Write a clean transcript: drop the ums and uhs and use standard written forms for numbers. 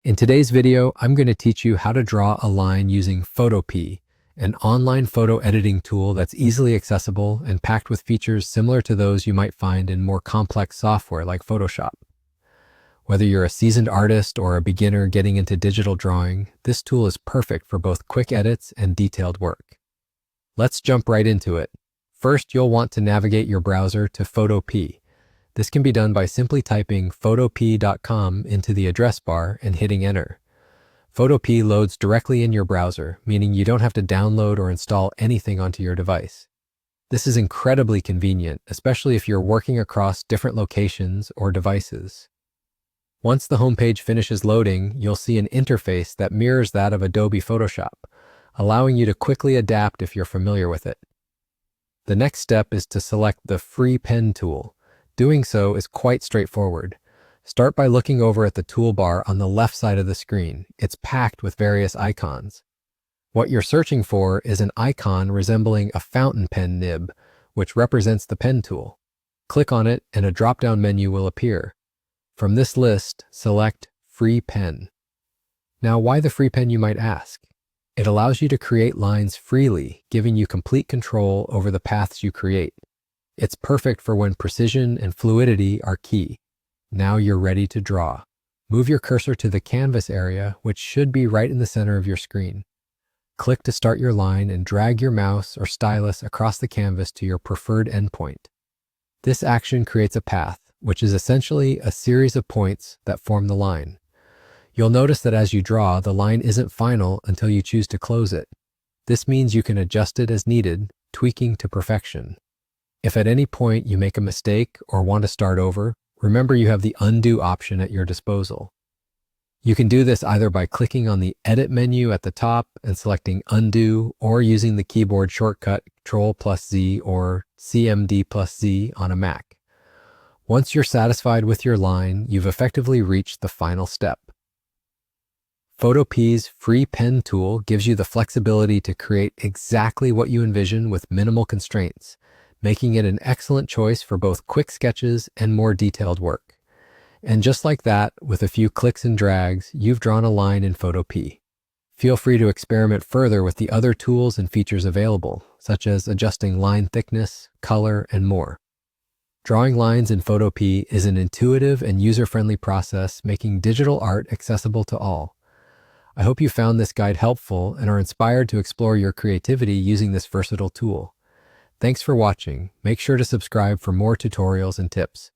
In today's video, I'm going to teach you how to draw a line using Photopea, an online photo editing tool that's easily accessible and packed with features similar to those you might find in more complex software like Photoshop. Whether you're a seasoned artist or a beginner getting into digital drawing, this tool is perfect for both quick edits and detailed work. Let's jump right into it. First, you'll want to navigate your browser to Photopea. This can be done by simply typing photopea.com into the address bar and hitting enter. Photopea loads directly in your browser, meaning you don't have to download or install anything onto your device. This is incredibly convenient, especially if you're working across different locations or devices. Once the homepage finishes loading, you'll see an interface that mirrors that of Adobe Photoshop, allowing you to quickly adapt if you're familiar with it. The next step is to select the free pen tool. Doing so is quite straightforward. Start by looking over at the toolbar on the left side of the screen. It's packed with various icons. What you're searching for is an icon resembling a fountain pen nib, which represents the pen tool. Click on it and a drop-down menu will appear. From this list, select Free Pen. Now, why the free pen, you might ask? It allows you to create lines freely, giving you complete control over the paths you create. It's perfect for when precision and fluidity are key. Now you're ready to draw. Move your cursor to the canvas area, which should be right in the center of your screen. Click to start your line and drag your mouse or stylus across the canvas to your preferred endpoint. This action creates a path, which is essentially a series of points that form the line. You'll notice that as you draw, the line isn't final until you choose to close it. This means you can adjust it as needed, tweaking to perfection. If at any point you make a mistake or want to start over, remember you have the undo option at your disposal. You can do this either by clicking on the Edit menu at the top and selecting Undo, or using the keyboard shortcut Ctrl+Z or CMD+Z on a Mac. Once you're satisfied with your line, you've effectively reached the final step. Photopea's free pen tool gives you the flexibility to create exactly what you envision with minimal constraints, making it an excellent choice for both quick sketches and more detailed work. And just like that, with a few clicks and drags, you've drawn a line in Photopea. Feel free to experiment further with the other tools and features available, such as adjusting line thickness, color, and more. Drawing lines in Photopea is an intuitive and user-friendly process, making digital art accessible to all. I hope you found this guide helpful and are inspired to explore your creativity using this versatile tool. Thanks for watching. Make sure to subscribe for more tutorials and tips.